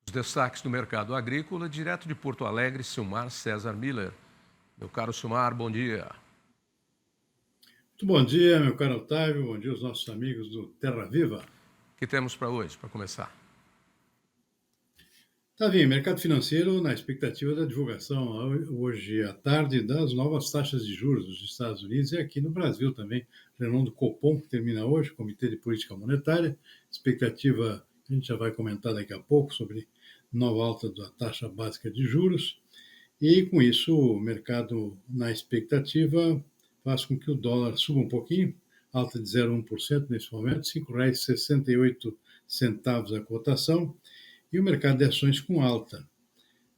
Os destaques do mercado agrícola, direto de Porto Alegre, Silmar César Miller. Meu caro Silmar, bom dia. Muito bom dia, meu caro Otávio. Bom dia aos nossos amigos do Terra Viva. O que temos para hoje, para começar? Tavinho, mercado financeiro na expectativa da divulgação hoje à tarde das novas taxas de juros dos Estados Unidos e aqui no Brasil também. Reunião do Copom, que termina hoje, Comitê de Política Monetária. Expectativa, a gente já vai comentar daqui a pouco sobre nova alta da taxa básica de juros. E com isso, o mercado na expectativa faz com que o dólar suba um pouquinho, alta de 0,1% nesse momento, R$ 5,68 a cotação, e o mercado de ações com alta,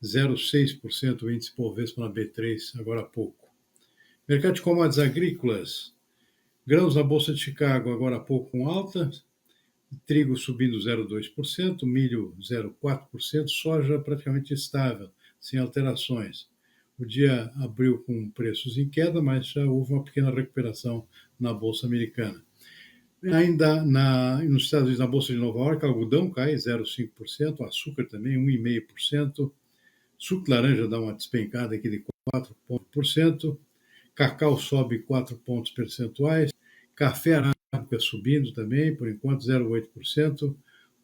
0,6% o índice Bovespa na B3, agora há pouco. Mercado de commodities agrícolas, grãos na Bolsa de Chicago, agora há pouco com alta, trigo subindo 0,2%, milho 0,4%, soja praticamente estável, sem alterações. O dia abriu com preços em queda, mas já houve uma pequena recuperação na Bolsa Americana. Ainda nos Estados Unidos, na Bolsa de Nova York, algodão cai 0,5%, açúcar também 1,5%, suco de laranja dá uma despencada aqui de 4%, cacau sobe 4 pontos percentuais, café arábica subindo também, por enquanto 0,8%,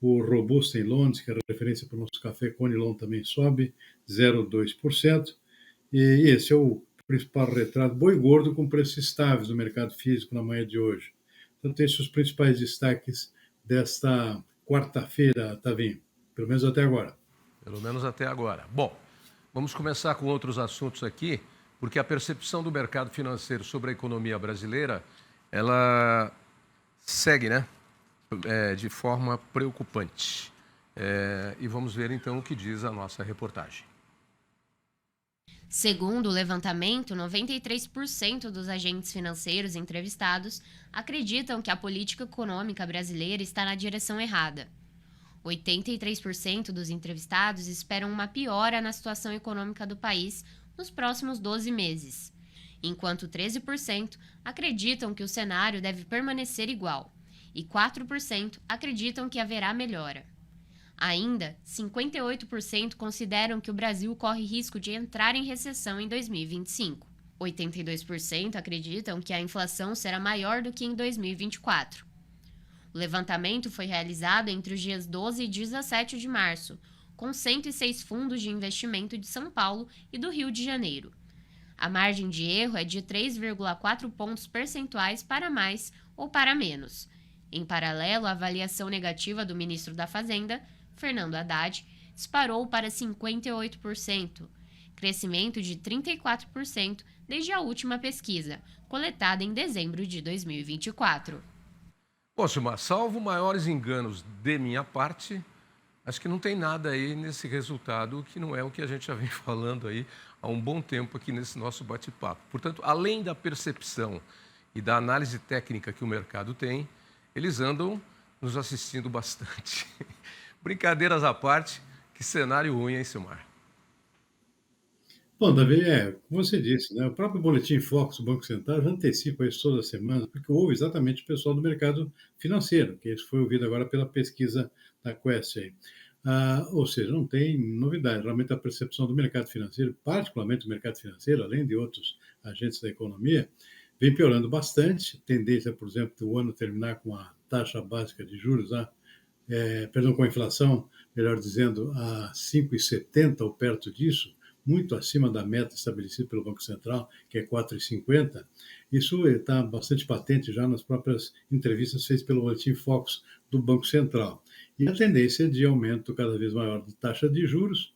o robusta em Londres, que é a referência para o nosso café Conilon, também sobe 0,2%, e esse é o principal retrato, boi gordo com preços estáveis no mercado físico na manhã de hoje. Então, esses os principais destaques desta quarta-feira, Tavinho, pelo menos até agora. Pelo menos até agora. Bom, vamos começar com outros assuntos aqui, porque a percepção do mercado financeiro sobre a economia brasileira, ela segue, né? De forma preocupante. E vamos ver então o que diz a nossa reportagem. Segundo o levantamento, 93% dos agentes financeiros entrevistados acreditam que a política econômica brasileira está na direção errada. 83% dos entrevistados esperam uma piora na situação econômica do país nos próximos 12 meses, enquanto 13% acreditam que o cenário deve permanecer igual e 4% acreditam que haverá melhora. Ainda, 58% consideram que o Brasil corre risco de entrar em recessão em 2025. 82% acreditam que a inflação será maior do que em 2024. O levantamento foi realizado entre os dias 12 e 17 de março, com 106 fundos de investimento de São Paulo e do Rio de Janeiro. A margem de erro é de 3,4 pontos percentuais para mais ou para menos. Em paralelo, a avaliação negativa do ministro da Fazenda, Fernando Haddad, disparou para 58%, crescimento de 34% desde a última pesquisa, coletada em dezembro de 2024. Bom, Silmar, salvo maiores enganos de minha parte, acho que não tem nada aí nesse resultado que não é o que a gente já vem falando aí há um bom tempo aqui nesse nosso bate-papo. Portanto, além da percepção e da análise técnica que o mercado tem, eles andam nos assistindo bastante. Brincadeiras à parte, que cenário ruim, hein, Silmar? Bom, Davi, como você disse, né, o próprio Boletim Focus do Banco Central já antecipa isso toda semana, porque houve exatamente o pessoal do mercado financeiro, que isso foi ouvido agora pela pesquisa da Quest aí. Ou seja, não tem novidade. Realmente a percepção do mercado financeiro, particularmente o mercado financeiro, além de outros agentes da economia, vem piorando bastante. Tendência, por exemplo, do ano terminar com a taxa básica de juros, perdão, com a inflação, melhor dizendo, a 5,70 ou perto disso, muito acima da meta estabelecida pelo Banco Central, que é 4,50. Isso está bastante patente já nas próprias entrevistas feitas pelo Boletim Focus do Banco Central. E a tendência de aumento cada vez maior de taxa de juros,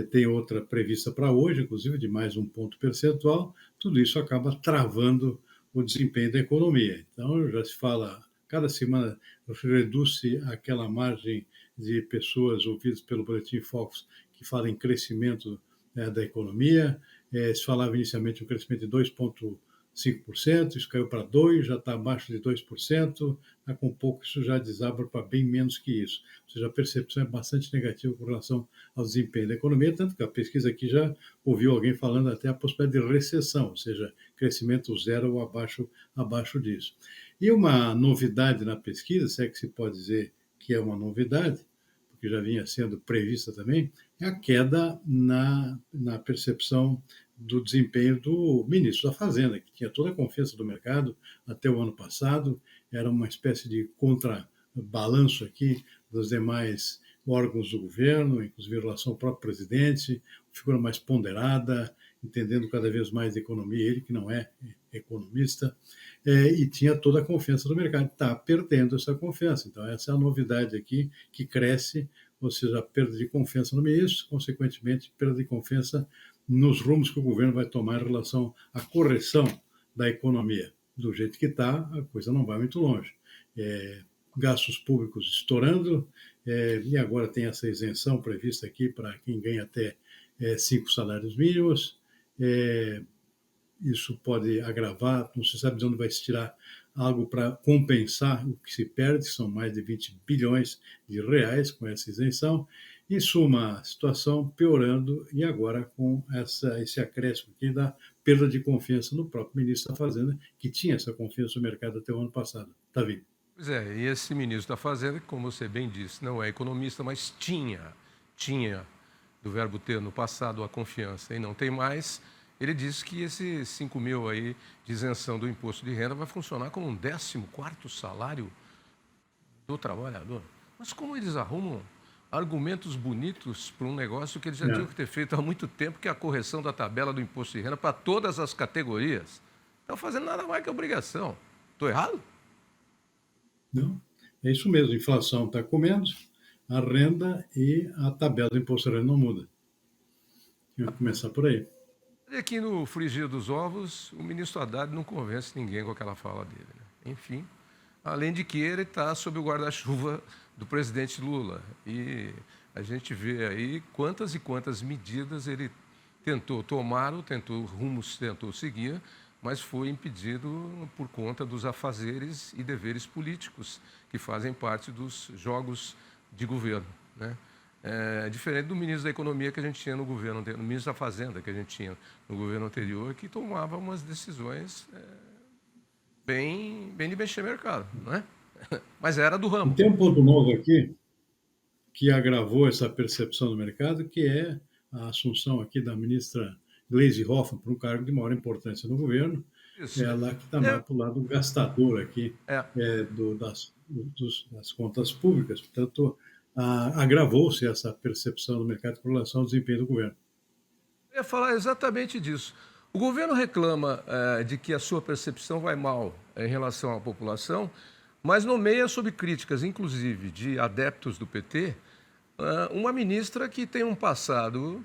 tem outra prevista para hoje, inclusive de mais um ponto percentual, tudo isso acaba travando o desempenho da economia. Então, já se fala, cada semana reduz-se aquela margem de pessoas ouvidas pelo Boletim Focus que fala em crescimento da economia. Se falava inicialmente um crescimento de 2,5%, isso caiu para 2%, já está abaixo de 2%, com pouco isso já desaba para bem menos que isso. Ou seja, a percepção é bastante negativa com relação ao desempenho da economia, tanto que a pesquisa aqui já ouviu alguém falando até a possibilidade de recessão, ou seja, crescimento zero ou abaixo disso. E uma novidade na pesquisa, se é que se pode dizer que é uma novidade, porque já vinha sendo prevista também, é a queda na percepção do desempenho do ministro da Fazenda, que tinha toda a confiança do mercado até o ano passado, era uma espécie de contrabalanço aqui dos demais órgãos do governo, inclusive em relação ao próprio presidente, figura mais ponderada, entendendo cada vez mais de economia, ele que não é economista, e tinha toda a confiança do mercado. Está perdendo essa confiança. Então, essa é a novidade aqui, que cresce, ou seja, a perda de confiança no ministro, consequentemente, perda de confiança nos rumos que o governo vai tomar em relação à correção da economia. Do jeito que está, a coisa não vai muito longe. Gastos públicos estourando, e agora tem essa isenção prevista aqui para quem ganha até 5 salários mínimos. Isso pode agravar, não se sabe de onde vai se tirar algo para compensar o que se perde, que são mais de 20 bilhões de reais com essa isenção. Em suma, a situação piorando e agora com esse acréscimo aqui da perda de confiança no próprio ministro da Fazenda, que tinha essa confiança no mercado até o ano passado. Tá vendo? Pois é, e esse ministro da Fazenda, como você bem disse, não é economista, mas tinha, do verbo ter no passado, a confiança e não tem mais. Ele disse que esses 5 mil aí de isenção do imposto de renda vai funcionar como um 14º salário do trabalhador. Mas como eles arrumam argumentos bonitos para um negócio que eles já tinham que ter feito há muito tempo, que é a correção da tabela do imposto de renda para todas as categorias. Estão fazendo nada mais que obrigação. Estou errado? Não, é isso mesmo. A inflação está comendo, a renda e a tabela do imposto de renda não muda. Tem que começar por aí. E aqui no frigir dos ovos, o ministro Haddad não convence ninguém com aquela fala dele, né? Enfim, além de que ele está sob o guarda-chuva do presidente Lula. E a gente vê aí quantas e quantas medidas ele tentou tomar, rumos tentou seguir, mas foi impedido por conta dos afazeres e deveres políticos que fazem parte dos jogos de governo, né? Diferente do ministro da Economia que a gente tinha no governo anterior, no ministro da Fazenda que a gente tinha no governo anterior, que tomava umas decisões bem de mexer mercado, não é? Mas era do ramo. Tem um ponto novo aqui que agravou essa percepção do mercado, que é a assunção aqui da ministra Gleisi Hoffmann para um cargo de maior importância no governo. Isso. Ela que está mais para o lado gastador aqui das contas públicas. Portanto, agravou-se essa percepção do mercado com relação ao desempenho do governo. Eu ia falar exatamente disso. O governo reclama de que a sua percepção vai mal em relação à população, mas nomeia sob críticas, inclusive de adeptos do PT, uma ministra que tem um passado,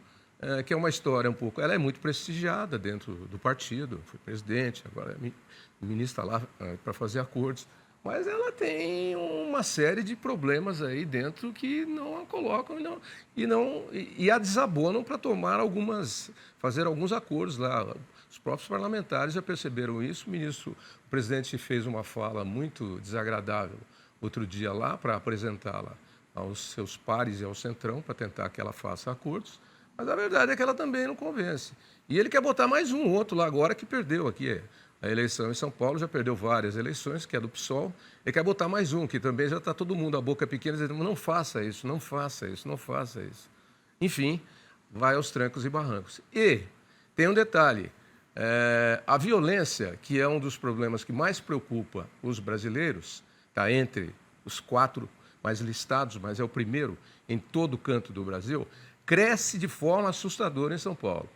que é uma história um pouco... Ela é muito prestigiada dentro do partido, foi presidente, agora é ministra lá para fazer acordos. Mas ela tem uma série de problemas aí dentro que não a colocam e a desabonam para fazer alguns acordos lá. Os próprios parlamentares já perceberam isso. O presidente fez uma fala muito desagradável outro dia lá para apresentá-la aos seus pares e ao Centrão para tentar que ela faça acordos. Mas a verdade é que ela também não convence. E ele quer botar mais outro lá agora que perdeu aqui. A eleição em São Paulo já perdeu várias eleições, que é do PSOL. Ele quer botar mais que também já está todo mundo, a boca pequena, dizendo não faça isso, não faça isso, não faça isso. Enfim, vai aos trancos e barrancos. E tem um detalhe, a violência, que é um dos problemas que mais preocupa os brasileiros, está entre os 4 mais listados, mas é o primeiro em todo canto do Brasil, cresce de forma assustadora em São Paulo.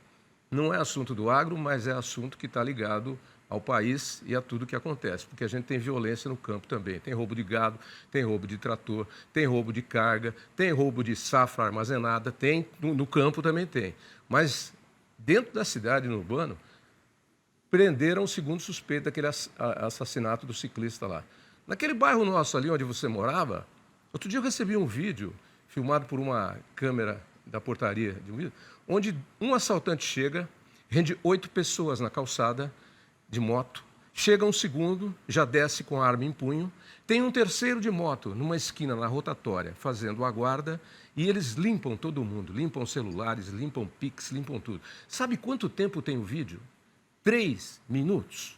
Não é assunto do agro, mas é assunto que está ligado ao país e a tudo que acontece, porque a gente tem violência no campo também. Tem roubo de gado, tem roubo de trator, tem roubo de carga, tem roubo de safra armazenada, tem no campo também tem. Mas dentro da cidade, no urbano, prenderam o segundo suspeito daquele assassinato do ciclista lá. Naquele bairro nosso ali onde você morava, outro dia eu recebi um vídeo filmado por uma câmera da portaria de um vídeo, onde um assaltante chega, rende 8 pessoas na calçada de moto, chega um segundo, já desce com a arma em punho, tem um terceiro de moto numa esquina na rotatória, fazendo a guarda, e eles limpam todo mundo, limpam celulares, limpam Pix, limpam tudo. Sabe quanto tempo tem o vídeo? 3 minutos.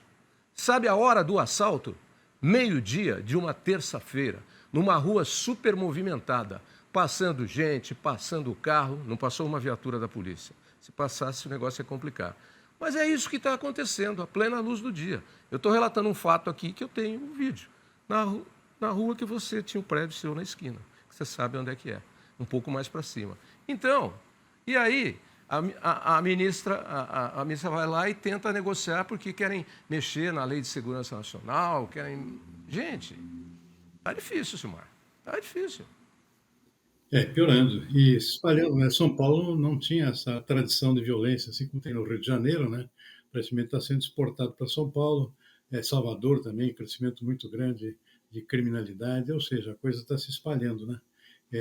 Sabe a hora do assalto? 12:00 de uma terça-feira, numa rua super movimentada. passando gente, passando carro, não passou uma viatura da polícia. Se passasse, o negócio ia complicar. Mas é isso que está acontecendo, à plena luz do dia. Eu estou relatando um fato aqui que eu tenho um vídeo. Na rua que você tinha um prédio seu na esquina, que você sabe onde é que é, um pouco mais para cima. Então, e aí, a ministra vai lá e tenta negociar porque querem mexer na Lei de Segurança Nacional, querem... Gente, tá difícil, Silmar, tá difícil. Piorando. E se espalhando, né? São Paulo não tinha essa tradição de violência, assim como tem no Rio de Janeiro, né? O crescimento está sendo exportado para São Paulo, Salvador também, crescimento muito grande de criminalidade, ou seja, a coisa está se espalhando, né?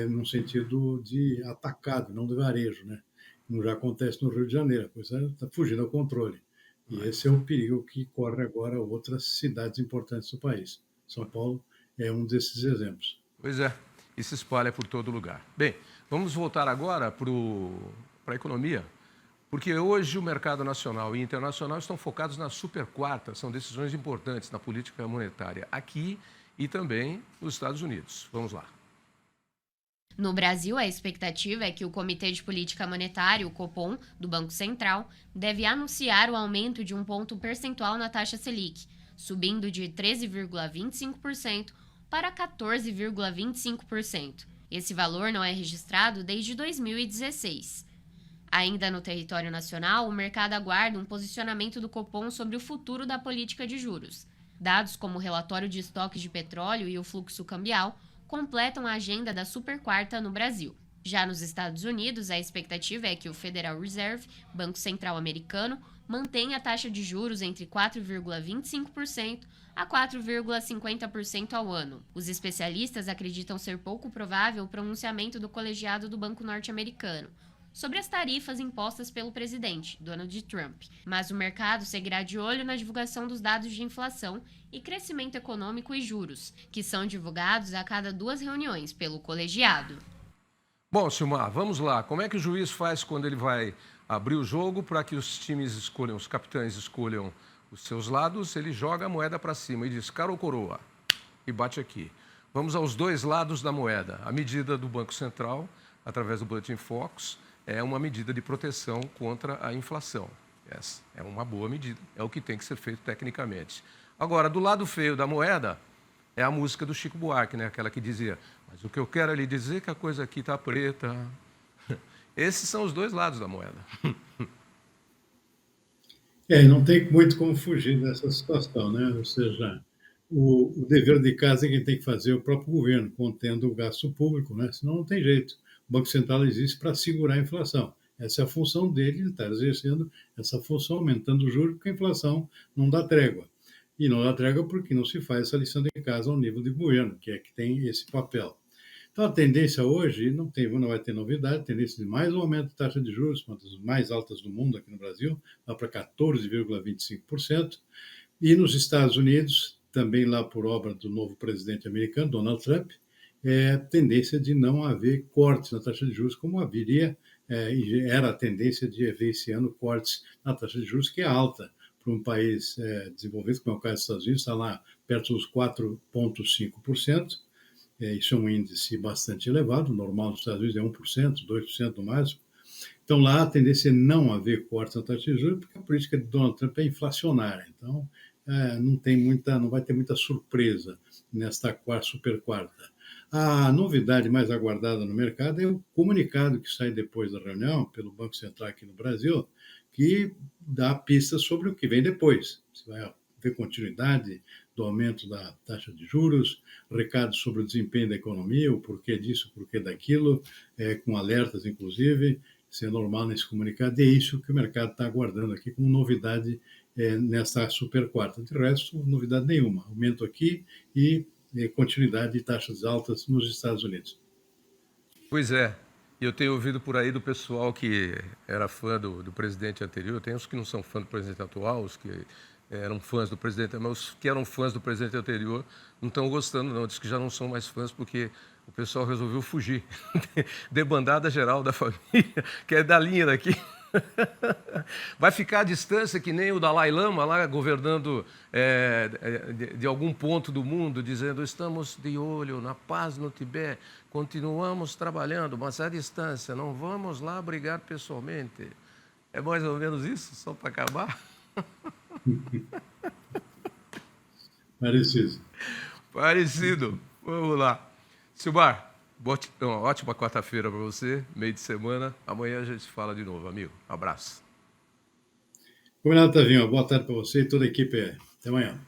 Num sentido de atacado, não de varejo, né? Como já acontece no Rio de Janeiro, a coisa está fugindo ao controle. E esse é o perigo que corre agora outras cidades importantes do país. São Paulo é um desses exemplos. Pois é, e se espalha por todo lugar. Bem, vamos voltar agora para a economia, porque hoje o mercado nacional e internacional estão focados na super quarta, são decisões importantes na política monetária aqui e também nos Estados Unidos. Vamos lá. No Brasil, a expectativa é que o Comitê de Política Monetária, o Copom, do Banco Central, deve anunciar o aumento de 1 ponto percentual na taxa Selic, subindo de 13,25% para 14,25%. Esse valor não é registrado desde 2016. Ainda no território nacional, o mercado aguarda um posicionamento do Copom sobre o futuro da política de juros. Dados como o relatório de estoques de petróleo e o fluxo cambial completam a agenda da super quarta no Brasil. Já nos Estados Unidos, a expectativa é que o Federal Reserve, Banco Central Americano, mantenha a taxa de juros entre 4,25% a 4,50% ao ano. Os especialistas acreditam ser pouco provável o pronunciamento do colegiado do Banco Norte-Americano sobre as tarifas impostas pelo presidente, Donald Trump, mas o mercado seguirá de olho na divulgação dos dados de inflação e crescimento econômico e juros, que são divulgados a cada 2 reuniões pelo colegiado. Bom, Silmar, vamos lá. Como é que o juiz faz quando ele vai abrir o jogo para que os times escolham, os capitães escolham os seus lados? Ele joga a moeda para cima e diz, cara ou coroa, e bate aqui. Vamos aos dois lados da moeda. A medida do Banco Central, através do Boletim Focus, é uma medida de proteção contra a inflação. Essa é uma boa medida, é o que tem que ser feito tecnicamente. Agora, do lado feio da moeda, é a música do Chico Buarque, né? Aquela que dizia, mas o que eu quero é lhe dizer que a coisa aqui está preta. Esses são os dois lados da moeda. Não tem muito como fugir dessa situação, né? Ou seja, o dever de casa é quem tem que fazer o próprio governo, contendo o gasto público, né? Senão não tem jeito. O Banco Central existe para segurar a inflação. Essa é a função dele, ele está exercendo essa função, aumentando o juros, porque a inflação não dá trégua. E não dá trégua porque não se faz essa lição de casa ao nível de governo, que é que tem esse papel. Então, a tendência hoje, não vai ter novidade, a tendência de mais um aumento da taxa de juros, uma das mais altas do mundo aqui no Brasil, lá para 14,25%. E nos Estados Unidos, também lá por obra do novo presidente americano, Donald Trump, tendência de não haver cortes na taxa de juros, como haveria, e era a tendência de haver esse ano cortes na taxa de juros, que é alta para um país desenvolvido, como é o caso dos Estados Unidos, está lá perto dos 4,5%. Isso é um índice bastante elevado, o normal dos Estados Unidos é 1%, 2% no máximo. Então, lá a tendência é não haver cortes na taxa de juros, porque a política de Donald Trump é inflacionária. Então, não vai ter muita surpresa nesta super quarta. A novidade mais aguardada no mercado é o comunicado que sai depois da reunião pelo Banco Central aqui no Brasil, que dá pistas sobre o que vem depois. Se vai haver continuidade do aumento da taxa de juros, recados sobre o desempenho da economia, o porquê disso, o porquê daquilo, com alertas, inclusive. Isso é normal nesse comunicado, e é isso que o mercado está aguardando aqui como novidade nessa super quarta. De resto, novidade nenhuma. Aumento aqui e continuidade de taxas altas nos Estados Unidos. Pois é. Eu tenho ouvido por aí do pessoal que era fã do presidente anterior, tem uns que não são fã do presidente atual, os que eram fãs do presidente, mas os que eram fãs do presidente anterior não estão gostando, não. Diz que já não são mais fãs porque o pessoal resolveu fugir. Debandada geral da família, que é da linha daqui. Vai ficar à distância que nem o Dalai Lama lá governando de algum ponto do mundo, dizendo estamos de olho na paz no Tibete, continuamos trabalhando, mas à distância, não vamos lá brigar pessoalmente. É mais ou menos isso, só para acabar? Parecido. Parecido. Vamos lá. Silmar, uma ótima quarta-feira para você, meio de semana. Amanhã a gente fala de novo, amigo. Abraço. Combinado, Tavinho. Boa tarde para você e toda a equipe. Até amanhã.